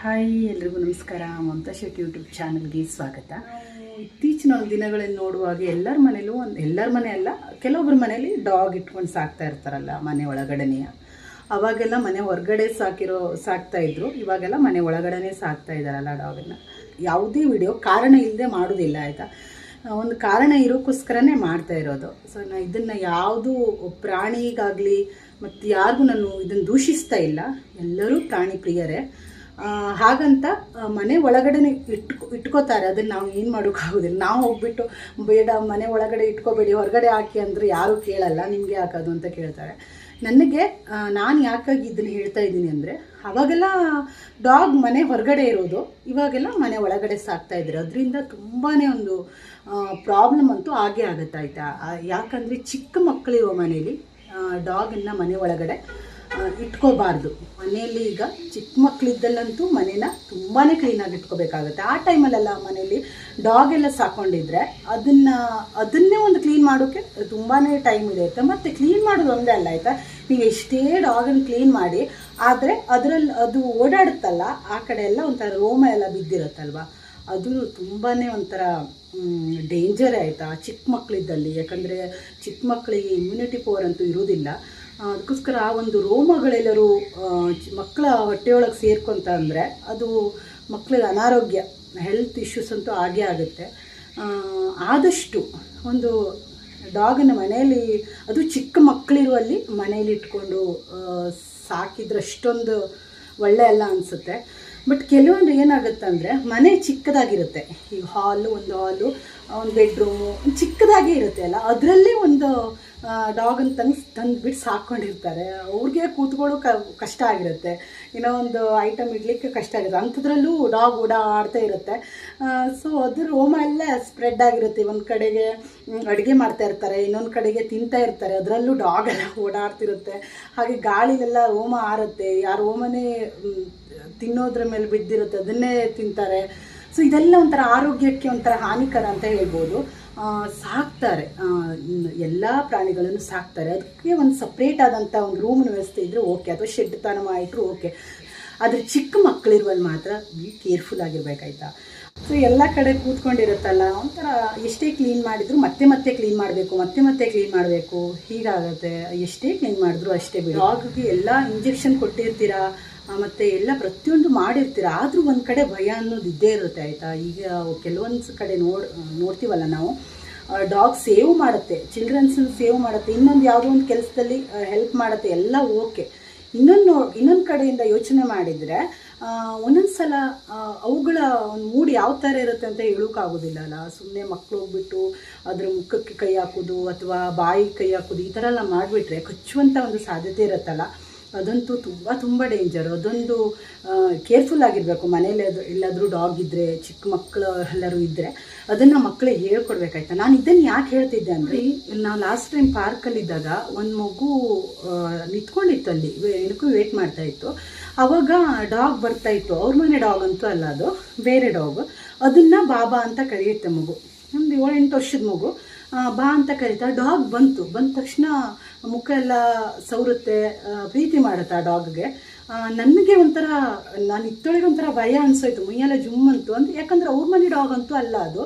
Hi ಎಲ್ರಿಗೂ ನಮಸ್ಕಾರ. Mamata Shetty YouTube ಚಾನಲ್ಗೆ ಸ್ವಾಗತ. ಇತ್ತೀಚಿನ ದಿನಗಳಲ್ಲಿ ನೋಡುವಾಗ ಎಲ್ಲರ ಮನೆ ಅಲ್ಲ, ಕೆಲವೊಬ್ಬರ ಮನೆಯಲ್ಲಿ ಡಾಗ್ ಇಟ್ಕೊಂಡು ಸಾಕ್ತಾ ಇರ್ತಾರಲ್ಲ ಮನೆ ಒಳಗಡೆನೆಯ. ಅವಾಗೆಲ್ಲ ಮನೆ ಹೊರಗಡೆ ಸಾಕ್ತಾ ಇದ್ರು, ಇವಾಗೆಲ್ಲ ಮನೆ ಒಳಗಡೆನೇ ಸಾಕ್ತಾ ಇದ್ದಾರಲ್ಲ ಡಾಗನ್ನು. ಯಾವುದೇ ವಿಡಿಯೋ ಕಾರಣ ಇಲ್ಲದೆ ಮಾಡೋದಿಲ್ಲ, ಆಯಿತಾ. ಒಂದು ಕಾರಣ ಇರೋಕ್ಕೋಸ್ಕರನೇ ಮಾಡ್ತಾ ಇರೋದು. ಸೊ ಇದನ್ನು ಯಾವುದು ಪ್ರಾಣಿಗಾಗಲಿ ಮತ್ತು ಯಾರಿಗೂ ನಾನು ಇದನ್ನು ದೂಷಿಸ್ತಾ ಇಲ್ಲ. ಎಲ್ಲರೂ ಪ್ರಾಣಿ ಪ್ರಿಯರೇ. ಹಾಗಂತ ಮನೆ ಒಳಗಡೆ ಇಟ್ಕೋತಾರೆ, ಅದನ್ನು ನಾವು ಏನು ಮಾಡೋಕ್ಕಾಗೋದಿಲ್ಲ. ನಾವು ಹೋಗ್ಬಿಟ್ಟು ಬೇಡ ಮನೆ ಒಳಗಡೆ ಇಟ್ಕೋಬೇಡಿ, ಹೊರಗಡೆ ಹಾಕಿ ಅಂದರೆ ಯಾರೂ ಕೇಳಲ್ಲ, ನಿಮಗೆ ಹಾಕೋದು ಅಂತ ಕೇಳ್ತಾರೆ. ನಾನು ಯಾಕಾಗಿ ಇದನ್ನು ಹೇಳ್ತಾ ಇದ್ದೀನಿ ಅಂದರೆ, ಅವಾಗೆಲ್ಲ ಡಾಗ್ ಮನೆ ಹೊರಗಡೆ ಇರೋದು, ಇವಾಗೆಲ್ಲ ಮನೆ ಒಳಗಡೆ ಸಾಕ್ತಾ ಇದ್ರು. ಅದರಿಂದ ತುಂಬಾ ಒಂದು ಪ್ರಾಬ್ಲಮ್ ಅಂತೂ ಆಗೇ ಆಗುತ್ತಾಯ್ತಾ. ಯಾಕಂದರೆ ಚಿಕ್ಕ ಮಕ್ಕಳಿರೋ ಮನೇಲಿ ಡಾಗನ್ನು ಮನೆ ಒಳಗಡೆ ಇಟ್ಕೋಬಾರ್ದು. ಮನೆಯಲ್ಲಿ ಈಗ ಚಿಕ್ಕ ಮಕ್ಕಳಿದ್ದಲ್ಲಂತೂ ಮನೇನ ತುಂಬಾ ಕ್ಲೀನಾಗಿ ಇಟ್ಕೋಬೇಕಾಗುತ್ತೆ. ಆ ಟೈಮಲ್ಲೆಲ್ಲ ಮನೇಲಿ ಡಾಗ್ ಎಲ್ಲ ಸಾಕೊಂಡಿದ್ರೆ ಅದನ್ನೇ ಒಂದು ಕ್ಲೀನ್ ಮಾಡೋಕ್ಕೆ ತುಂಬಾ ಟೈಮ್ ಹಿಡಿಯುತ್ತೆ. ಮತ್ತು ಕ್ಲೀನ್ ಮಾಡೋದು ಒಂದೇ ಅಲ್ಲ, ಆಯಿತಾ. ನೀವು ಎಷ್ಟೇ ಡಾಗನ್ನು ಕ್ಲೀನ್ ಮಾಡಿ, ಆದರೆ ಅದು ಓಡಾಡುತ್ತಲ್ಲ, ಆ ಕಡೆ ಎಲ್ಲ ಒಂಥರ ರೋಮ ಎಲ್ಲ ಬಿದ್ದಿರುತ್ತಲ್ವ, ಅದು ತುಂಬಾ ಒಂಥರ ಡೇಂಜರೇ, ಆಯಿತಾ, ಚಿಕ್ಕ ಮಕ್ಕಳಿದ್ದಲ್ಲಿ. ಯಾಕಂದರೆ ಚಿಕ್ಕ ಮಕ್ಕಳಿಗೆ ಇಮ್ಯುನಿಟಿ ಪವರ್ ಅಂತೂ ಇರೋದಿಲ್ಲ. ಅದಕ್ಕೋಸ್ಕರ ಆ ಒಂದು ರೋಮಗಳೆಲ್ಲರೂ ಮಕ್ಕಳ ಹೊಟ್ಟೆಯೊಳಗೆ ಸೇರ್ಕೊಂತ ಅಂದರೆ ಅದು ಮಕ್ಕಳಿಗೆ ಅನಾರೋಗ್ಯ, ಹೆಲ್ತ್ ಇಶ್ಯೂಸ್ ಅಂತೂ ಆಗೇ ಆಗುತ್ತೆ. ಆದಷ್ಟು ಒಂದು ಡಾಗನ್ನು ಮನೆಯಲ್ಲಿ, ಅದು ಚಿಕ್ಕ ಮಕ್ಕಳಿರುವಲ್ಲಿ ಮನೆಯಲ್ಲಿ ಇಟ್ಕೊಂಡು ಸಾಕಿದ್ರೆ ಅಷ್ಟೊಂದು ಒಳ್ಳೆ ಅಲ್ಲ ಅನಿಸುತ್ತೆ. ಬಟ್ ಕೆಲವೊಂದು ಏನಾಗುತ್ತೆ ಮನೆ ಚಿಕ್ಕದಾಗಿರುತ್ತೆ. ಈಗ ಒಂದು ಹಾಲು, ಒಂದು ಬೆಡ್ರೂಮು ಚಿಕ್ಕದಾಗೇ ಇರುತ್ತೆ ಅಲ್ಲ, ಅದರಲ್ಲೇ ಒಂದು ಡಾಗನ್ನು ತಂದುಬಿಟ್ಟು ಸಾಕ್ಕೊಂಡಿರ್ತಾರೆ. ಅವ್ರಿಗೆ ಕೂತ್ಕೊಳ್ಳೋ ಕಷ್ಟ ಆಗಿರುತ್ತೆ, ಏನೋ ಒಂದು ಐಟಮ್ ಇಡಲಿಕ್ಕೆ ಕಷ್ಟ ಆಗುತ್ತೆ. ಅಂಥದ್ರಲ್ಲೂ ಡಾಗ್ ಓಡಾಡ್ತಾ ಇರುತ್ತೆ. ಸೊ ಅದ್ರ ರೋಮ ಎಲ್ಲ ಸ್ಪ್ರೆಡ್ ಆಗಿರುತ್ತೆ. ಒಂದು ಕಡೆಗೆ ಅಡುಗೆ ಮಾಡ್ತಾ ಇರ್ತಾರೆ, ಇನ್ನೊಂದು ಕಡೆಗೆ ತಿಂತಾ ಇರ್ತಾರೆ, ಅದರಲ್ಲೂ ಡಾಗ್ ಎಲ್ಲ ಓಡಾಡ್ತಿರುತ್ತೆ. ಹಾಗೆ ಗಾಳಿಲೆಲ್ಲ ರೋಮ ಆರುತ್ತೆ, ಆ ರೋಮನೇ ತಿನ್ನೋದ್ರ ಮೇಲೆ ಬಿದ್ದಿರುತ್ತೆ, ಅದನ್ನೇ ತಿಂತಾರೆ. ಸೊ ಇದೆಲ್ಲ ಒಂಥರ ಆರೋಗ್ಯಕ್ಕೆ ಒಂಥರ ಹಾನಿಕರ ಅಂತ ಹೇಳ್ಬೋದು. ಸಾಕ್ತಾರೆ, ಎಲ್ಲ ಪ್ರಾಣಿಗಳನ್ನು ಸಾಕ್ತಾರೆ. ಅದಕ್ಕೆ ಒಂದು ಸಪ್ರೇಟ್ ಆದಂಥ ಒಂದು ರೂಮಿನ ವ್ಯವಸ್ಥೆ ಇದ್ದರೆ ಓಕೆ, ಅಥವಾ ಶೆಡ್ ತಾನು ಮಾಡಿಟ್ರು ಓಕೆ. ಆದರೆ ಚಿಕ್ಕ ಮಕ್ಕಳಿರುವಲ್ಲಿ ಮಾತ್ರ ಕೇರ್ಫುಲ್ ಆಗಿರ್ಬೇಕಾಯ್ತಾ. ಸೊ ಎಲ್ಲ ಕಡೆ ಕೂತ್ಕೊಂಡಿರುತ್ತಲ್ಲ, ಒಂಥರ ಎಷ್ಟೇ ಕ್ಲೀನ್ ಮಾಡಿದ್ರು ಮತ್ತೆ ಕ್ಲೀನ್ ಮಾಡಬೇಕು, ಹೀಗಾಗುತ್ತೆ. ಎಷ್ಟೇ ಕ್ಲೀನ್ ಮಾಡಿದ್ರು ಅಷ್ಟೇ ಬಿಡಿ. ಡಾಗ್ಗೆ ಎಲ್ಲ ಇಂಜೆಕ್ಷನ್ ಕೊಟ್ಟಿರ್ತೀರಾ, ಮತ್ತು ಎಲ್ಲ ಪ್ರತಿಯೊಂದು ಮಾಡಿರ್ತೀರ, ಆದರೂ ಒಂದು ಕಡೆ ಭಯ ಅನ್ನೋದು ಇದ್ದೇ ಇರುತ್ತೆ, ಆಯಿತಾ. ಈಗ ಕೆಲವೊಂದು ಕಡೆ ನೋಡ್ತೀವಲ್ಲ ನಾವು, ಡಾಗ್ ಸೇವ್ ಮಾಡುತ್ತೆ, ಚಿಲ್ಡ್ರನ್ಸನ್ನು ಸೇವ್ ಮಾಡುತ್ತೆ, ಇನ್ನೊಂದು ಯಾವುದೋ ಒಂದು ಕೆಲಸದಲ್ಲಿ ಹೆಲ್ಪ್ ಮಾಡುತ್ತೆ, ಎಲ್ಲ ಓಕೆ. ಇನ್ನೊಂದು ಕಡೆಯಿಂದ ಯೋಚನೆ ಮಾಡಿದರೆ ಒಂದೊಂದು ಸಲ ಅವುಗಳ ಒಂದು ಮೂಡ್ ಯಾವ ಥರ ಇರುತ್ತೆ ಅಂತ ಹೇಳೋಕ್ಕಾಗೋದಿಲ್ಲ ಅಲ್ಲ. ಸುಮ್ಮನೆ ಮಕ್ಕಳು ಹೋಗ್ಬಿಟ್ಟು ಅದ್ರ ಮುಖಕ್ಕೆ ಕೈ ಹಾಕೋದು ಅಥವಾ ಬಾಯಿಗೆ ಕೈ ಹಾಕೋದು ಈ ಥರ ಎಲ್ಲ ಮಾಡಿಬಿಟ್ರೆ ಕಚ್ಚುವಂಥ ಒಂದು ಸಾಧ್ಯತೆ ಇರುತ್ತಲ್ಲ, ಅದಂತೂ ತುಂಬ ಡೇಂಜರು. ಅದೊಂದು ಕೇರ್ಫುಲ್ ಆಗಿರಬೇಕು. ಮನೇಲಿ ಎಲ್ಲಾದರೂ ಡಾಗ್ ಇದ್ದರೆ, ಚಿಕ್ಕ ಮಕ್ಕಳು ಎಲ್ಲರೂ ಇದ್ದರೆ ಅದನ್ನು ಮಕ್ಕಳಿಗೆ ಹೇಳ್ಕೊಡ್ಬೇಕಾಯ್ತಾ. ನಾನು ಇದನ್ನು ಯಾಕೆ ಹೇಳ್ತಿದ್ದೆ ಅಂದರೆ, ನಾವು ಲಾಸ್ಟ್ ಟೈಮ್ ಪಾರ್ಕಲ್ಲಿದ್ದಾಗ ಒಂದು ಮಗು ನಿಂತ್ಕೊಂಡಿತ್ತು, ಅಲ್ಲಿ ಏನಕ್ಕೂ ವೇಟ್ ಮಾಡ್ತಾಯಿತ್ತು. ಆವಾಗ ಡಾಗ್ ಬರ್ತಾಯಿತ್ತು. ಅವ್ರ ಮನೆ ಡಾಗ್ ಅಂತೂ ಅಲ್ಲ, ಅದು ಬೇರೆ ಡಾಗ್. ಅದನ್ನು ಬಾಬಾ ಅಂತ ಕರೆಯುತ್ತೆ ಮಗು, ಒಂದು 7-8 ವರ್ಷದ ಮಗು. ಬಾ ಅಂತ ಕರೀತಾ, ಡಾಗ್ ಬಂದ ತಕ್ಷಣ ಮುಖ ಎಲ್ಲ ಸವರುತ್ತೆ, ಪ್ರೀತಿ ಮಾಡುತ್ತೆ ಆ ಡಾಗ್ಗೆ. ನನಗೆ ಒಂಥರ, ನಾನು ಇತ್ತೊಳಗೆ ಒಂಥರ ಭಯ ಅನಿಸೋಯ್ತು, ಮೈಯೆಲ್ಲ ಜುಮ್ ಅಂತು. ಯಾಕಂದರೆ ಅವ್ರ ಮನೆ ಡಾಗ್ ಅಂತೂ ಅಲ್ಲ ಅದು.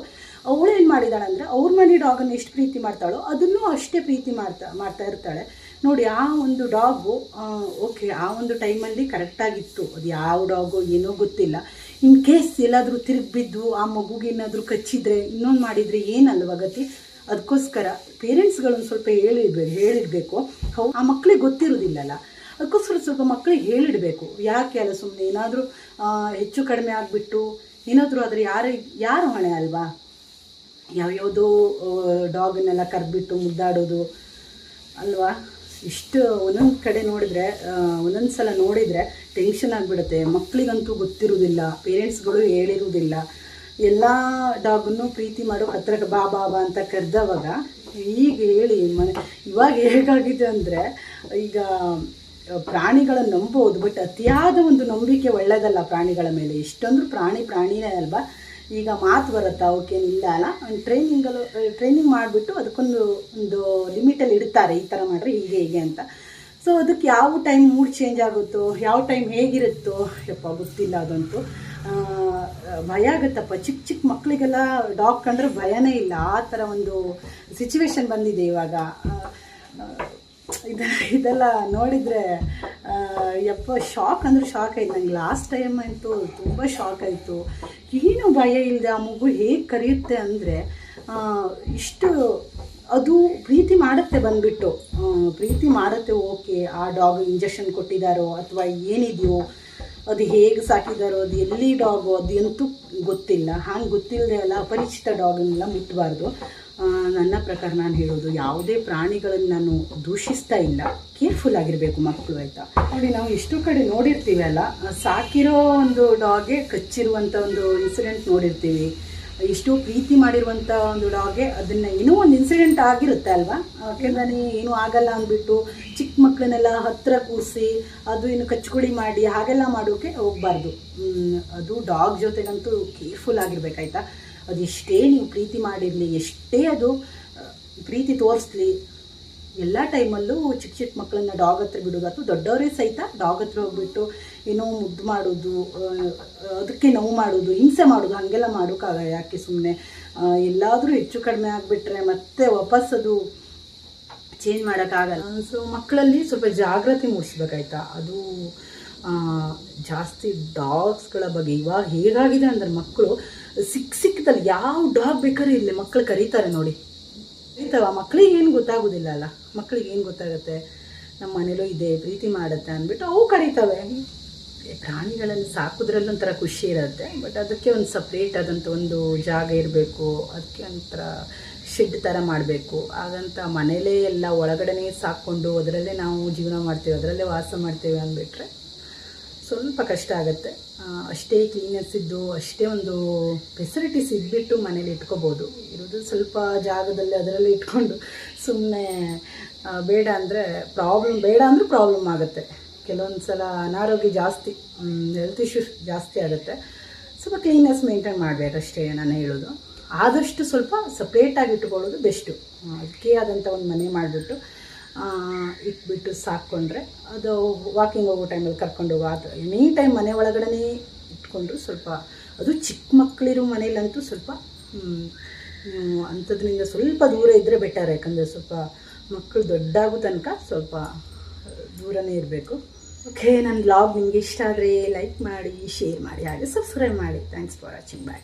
ಅವಳು ಏನು ಮಾಡಿದಾಳೆ ಅಂದರೆ, ಅವ್ರ ಮನೆ ಡಾಗನ್ನು ಎಷ್ಟು ಪ್ರೀತಿ ಮಾಡ್ತಾಳೋ ಅದನ್ನೂ ಅಷ್ಟೇ ಪ್ರೀತಿ ಮಾಡ್ತಾ ಇರ್ತಾಳೆ ನೋಡಿ. ಆ ಒಂದು ಡಾಗು ಓಕೆ, ಆ ಒಂದು ಟೈಮಲ್ಲಿ ಕರೆಕ್ಟಾಗಿತ್ತು. ಅದು ಯಾವ ಡಾಗು ಏನೋ ಗೊತ್ತಿಲ್ಲ. ಇನ್ ಕೇಸ್ ಎಲ್ಲಾದರೂ ತಿರುಗಿ ಬಿದ್ದು ಆ ಮಗುಗೆ ಏನಾದರೂ ಕಚ್ಚಿದ್ರೆ, ಇನ್ನೊಂದು ಮಾಡಿದರೆ ಏನಲ್ವ ಗತಿ. ಅದಕ್ಕೋಸ್ಕರ ಪೇರೆಂಟ್ಸ್ಗಳೊಂದು ಸ್ವಲ್ಪ ಹೇಳಿಡಬೇಕು. ಆ ಮಕ್ಕಳಿಗೆ ಗೊತ್ತಿರೋದಿಲ್ಲಲ್ಲ, ಅದಕ್ಕೋಸ್ಕರ ಸ್ವಲ್ಪ ಮಕ್ಕಳಿಗೆ ಹೇಳಿಡಬೇಕು. ಯಾಕೆ ಅಲ್ಲ, ಸುಮ್ಮನೆ ಏನಾದರೂ ಹೆಚ್ಚು ಕಡಿಮೆ ಆಗಿಬಿಟ್ಟು ಏನಾದರೂ ಆದರೆ ಯಾರು ಹೊಣೆ ಅಲ್ವಾ. ಯಾವ್ಯಾವುದೋ ಡಾಗನ್ನೆಲ್ಲ ಕರೆದ್ಬಿಟ್ಟು ಮುದ್ದಾಡೋದು ಅಲ್ವಾ. ಇಷ್ಟು ಒಂದೊಂದು ಕಡೆ ನೋಡಿದರೆ, ಒಂದೊಂದು ಸಲ ನೋಡಿದರೆ ಟೆನ್ಷನ್ ಆಗಿಬಿಡುತ್ತೆ. ಮಕ್ಕಳಿಗಂತೂ ಗೊತ್ತಿರೋದಿಲ್ಲ, ಪೇರೆಂಟ್ಸ್ಗಳು ಹೇಳಿರೋದಿಲ್ಲ. ಎಲ್ಲ ಡಾಗನ್ನು ಪ್ರೀತಿ ಮಾಡೋ ಹತ್ರ ಬಾ ಅಂತ ಕರೆದವಾಗ ಈಗ ಹೇಳಿ ಇವಾಗ ಹೇಗಾಗಿದೆ ಅಂದರೆ, ಈಗ ಪ್ರಾಣಿಗಳನ್ನು ನಂಬೋದು, ಬಟ್ ಅತಿಯಾದ ಒಂದು ನಂಬಿಕೆ ಒಳ್ಳೆಯದಲ್ಲ ಪ್ರಾಣಿಗಳ ಮೇಲೆ. ಎಷ್ಟೊಂದು ಪ್ರಾಣಿನೇ ಅಲ್ವಾ. ಈಗ ಮಾತು ಬರುತ್ತಾ, ಅವಕ್ಕೇನಿಲ್ಲ ಅಲ್ಲ, ಟ್ರೈನಿಂಗ್ ಮಾಡಿಬಿಟ್ಟು ಅದಕ್ಕೊಂದು ಲಿಮಿಟಲ್ಲಿ ಇಡ್ತಾರೆ, ಈ ಥರ ಮಾಡಿದ್ರೆ ಹೀಗೆ ಅಂತ. ಸೊ ಅದಕ್ಕೆ ಯಾವ ಟೈಮ್ ಮೂಡ್ ಚೇಂಜ್ ಆಗುತ್ತೋ, ಯಾವ ಟೈಮ್ ಹೇಗಿರುತ್ತೋ ಯಪ್ಪ ಗೊತ್ತಿಲ್ಲ. ಅದಂತೂ ಭಯ ಆಗುತ್ತಪ್ಪ. ಚಿಕ್ಕ ಚಿಕ್ಕ ಮಕ್ಕಳಿಗೆಲ್ಲ ಡಾಗ್ ಕಂಡ್ರೆ ಭಯನೇ ಇಲ್ಲ, ಆ ಥರ ಒಂದು ಸಿಚುವೇಶನ್ ಬಂದಿದೆ ಇವಾಗ. ಇದೆಲ್ಲ ನೋಡಿದರೆ ಯಪ್ಪ ಶಾಕ್ ಅಂದರೆ ಶಾಕ್ ಆಯ್ತು ನಂಗೆ. ಲಾಸ್ಟ್ ಟೈಮ್ ಅಂತೂ ತುಂಬ ಶಾಕ್ ಆಯಿತು. ಏನು ಭಯ ಇಲ್ಲದೆ ಆ ಮಗು ಹೇಗೆ ಕರೆಯುತ್ತೆ ಅಂದರೆ ಇಷ್ಟು ಅದು ಪ್ರೀತಿ ಮಾಡುತ್ತೆ. ಬಂದುಬಿಟ್ಟು ಪ್ರೀತಿ ಮಾಡುತ್ತೆ. ಓಕೆ, ಆ ಡಾಗ್ ಇಂಜೆಕ್ಷನ್ ಕೊಟ್ಟಿದ್ದಾರೋ ಅಥವಾ ಏನಿದೆಯೋ, ಅದು ಹೇಗೆ ಸಾಕಿದಾರೋ, ಅದು ಎಲ್ಲಿ ಡಾಗು ಅದು ಅಂತೂ ಗೊತ್ತಿಲ್ಲ. ಹಾಗೆ ಗೊತ್ತಿಲ್ಲದೆ ಅಲ್ಲ ಅಪರಿಚಿತ ಡಾಗನ್ನೆಲ್ಲ ಮುಟ್ಟಬಾರ್ದು. ನನ್ನ ಪ್ರಕಾರ ನಾನು ಹೇಳೋದು, ಯಾವುದೇ ಪ್ರಾಣಿಗಳನ್ನು ನಾನು ದೂಷಿಸ್ತಾ ಇಲ್ಲ, ಕೇರ್ಫುಲ್ ಆಗಿರಬೇಕು ಮಕ್ಕಳು, ಆಯಿತಾ. ನೋಡಿ, ನಾವು ಎಷ್ಟೋ ಕಡೆ ನೋಡಿರ್ತೀವಿ ಅಲ್ಲ, ಸಾಕಿರೋ ಒಂದು ಡಾಗೆ ಕಚ್ಚಿರುವಂಥ ಒಂದು ಇನ್ಸಿಡೆಂಟ್ ನೋಡಿರ್ತೀವಿ. ಎಷ್ಟೋ ಪ್ರೀತಿ ಮಾಡಿರುವಂಥ ಒಂದು ಡಾಗೆ ಅದನ್ನು ಏನೋ ಒಂದು ಇನ್ಸಿಡೆಂಟ್ ಆಗಿರುತ್ತೆ ಅಲ್ವಾ. ಯಾಕೆಂದ್ರೆ ಏನೂ ಆಗಲ್ಲ ಅಂದ್ಬಿಟ್ಟು ಚಿಕ್ಕ ಮಕ್ಕಳನ್ನೆಲ್ಲ ಹತ್ತಿರ ಕೂರಿಸಿ ಅದು ಇನ್ನು ಕಚ್ಚುಗುಳಿ ಮಾಡಿ ಹಾಗೆಲ್ಲ ಮಾಡೋಕ್ಕೆ ಹೋಗಬಾರ್ದು. ಅದು ಡಾಗ್ ಜೊತೆಗಂತೂ ಕೇರ್ಫುಲ್ ಆಗಿರ್ಬೇಕಾಯ್ತಾ. ಅದು ಎಷ್ಟೇ ನೀವು ಪ್ರೀತಿ ಮಾಡಿರಲಿ, ಎಷ್ಟೇ ಅದು ಪ್ರೀತಿ ತೋರಿಸ್ಲಿ, ಎಲ್ಲ ಟೈಮಲ್ಲೂ ಚಿಕ್ಕ ಚಿಕ್ಕ ಮಕ್ಕಳನ್ನ ಡಾಗ್ ಹತ್ರ ಬಿಡೋದು, ಅಥವಾ ದೊಡ್ಡವರೇ ಸಹಿತ ಡಾಗ್ ಹತ್ರ ಹೋಗ್ಬಿಟ್ಟು ಏನೋ ಮುದ್ದು ಮಾಡೋದು, ಅದಕ್ಕೆ ನೋವು ಮಾಡೋದು, ಹಿಂಸೆ ಮಾಡೋದು, ಹಾಗೆಲ್ಲ ಮಾಡೋಕ್ಕಾಗಲ್ಲ. ಯಾಕೆ ಸುಮ್ಮನೆ ಎಲ್ಲಾದರೂ ಹೆಚ್ಚು ಕಡಿಮೆ ಆಗಿಬಿಟ್ರೆ ಮತ್ತೆ ವಾಪಸ್ ಅದು ಚೇಂಜ್ ಮಾಡೋಕ್ಕಾಗಲ್ಲ. ಸೊ ಮಕ್ಕಳಲ್ಲಿ ಸ್ವಲ್ಪ ಜಾಗೃತಿ ಮೂಡಿಸ್ಬೇಕಾಯ್ತಾ. ಅದು ಜಾಸ್ತಿ ಡಾಗ್ಸ್ಗಳ ಬಗ್ಗೆ ಇವಾಗ ಹೇಗಾಗಿದೆ ಅಂದರೆ, ಮಕ್ಕಳು ಸಿಕ್ಕದಲ್ಲಿ ಯಾವ ಡಾಗ್ ಬೇಕಾದ್ರೂ ಇರಲಿ ಮಕ್ಕಳು ಕರೀತಾರೆ ನೋಡಿ. ಕರೀತಾವ. ಮಕ್ಕಳಿಗೆ ಏನು ಗೊತ್ತಾಗೋದಿಲ್ಲ ಅಲ್ಲ, ಮಕ್ಕಳಿಗೆ ಏನು ಗೊತ್ತಾಗುತ್ತೆ, ನಮ್ಮ ಮನೇಲೂ ಇದೆ ಪ್ರೀತಿ ಮಾಡುತ್ತೆ ಅಂದ್ಬಿಟ್ಟು ಅವು ಕರೀತವೆ. ಪ್ರಾಣಿಗಳನ್ನು ಸಾಕೋದ್ರಲ್ಲೊಂಥರ ಖುಷಿ ಇರುತ್ತೆ, ಬಟ್ ಅದಕ್ಕೆ ಒಂದು ಸಪ್ರೇಟ್ ಆದಂಥ ಒಂದು ಜಾಗ ಇರಬೇಕು. ಅದಕ್ಕೆ ಒಂಥರ ಶೆಡ್ ಥರ ಮಾಡಬೇಕು. ಹಾಗಂತ ಮನೇಲೇ ಎಲ್ಲ ಒಳಗಡೆನೇ ಸಾಕ್ಕೊಂಡು ಅದರಲ್ಲೇ ನಾವು ಜೀವನ ಮಾಡ್ತೇವೆ, ಅದರಲ್ಲೇ ವಾಸ ಮಾಡ್ತೇವೆ ಅಂದ್ಬಿಟ್ರೆ ಸ್ವಲ್ಪ ಕಷ್ಟ ಆಗುತ್ತೆ. ಅಷ್ಟೇ ಕ್ಲೀನೆಸ್ ಇದ್ದು, ಅಷ್ಟೇ ಒಂದು ಫೆಸಿಲಿಟೀಸ್ ಇದ್ಬಿಟ್ಟು ಮನೇಲಿ ಇಟ್ಕೋಬೋದು. ಇರೋದು ಸ್ವಲ್ಪ ಜಾಗದಲ್ಲಿ ಅದರಲ್ಲಿ ಇಟ್ಕೊಂಡು ಸುಮ್ಮನೆ ಬೇಡ ಅಂದರೆ ಪ್ರಾಬ್ಲಮ್ ಆಗುತ್ತೆ. ಕೆಲವೊಂದು ಸಲ ಅನಾರೋಗ್ಯ ಜಾಸ್ತಿ, ಹೆಲ್ತ್ ಇಶ್ಯೂಸ್ ಜಾಸ್ತಿ ಆಗುತ್ತೆ. ಸ್ವಲ್ಪ ಕ್ಲೀನ್ನೆಸ್ ಮೇಂಟೈನ್ ಮಾಡಬೇಕಷ್ಟೇ ನಾನು ಹೇಳೋದು. ಆದಷ್ಟು ಸ್ವಲ್ಪ ಸಪ್ರೇಟಾಗಿ ಇಟ್ಕೊಳ್ಳೋದು ಬೆಸ್ಟು. ಅದಕ್ಕೆ ಆದಂಥ ಒಂದು ಮನೆ ಮಾಡಿಬಿಟ್ಟು ಇಟ್ಬಿಟ್ಟು ಸಾಕ್ಕೊಂಡ್ರೆ, ಅದು ವಾಕಿಂಗ್ ಹೋಗೋ ಟೈಮಲ್ಲಿ ಕರ್ಕೊಂಡು ಹೋಗೋ, ಅದು ಎನಿ ಟೈಮ್ ಮನೆ ಒಳಗಡೆ ಇಟ್ಕೊಂಡ್ರು ಸ್ವಲ್ಪ, ಅದು ಚಿಕ್ಕ ಮಕ್ಕಳಿರೋ ಮನೇಲಂತೂ ಸ್ವಲ್ಪ ಅಂಥದ್ರಿಂದ ಸ್ವಲ್ಪ ದೂರ ಇದ್ದರೆ ಬೆಟರ್. ಯಾಕಂದರೆ ಸ್ವಲ್ಪ ಮಕ್ಕಳು ದೊಡ್ಡಾಗೋ ತನಕ ಸ್ವಲ್ಪ ದೂರನೇ ಇರಬೇಕು. ಓಕೆ, ನನ್ನ ಬ್ಲಾಗ್ ನಿಮಗೆ ಇಷ್ಟ ಆದರೆ ಲೈಕ್ ಮಾಡಿ, ಶೇರ್ ಮಾಡಿ, ಹಾಗೆ ಸಬ್ಸ್ಕ್ರೈಬ್ ಮಾಡಿ. Thanks for watching. ಬಾಯ್.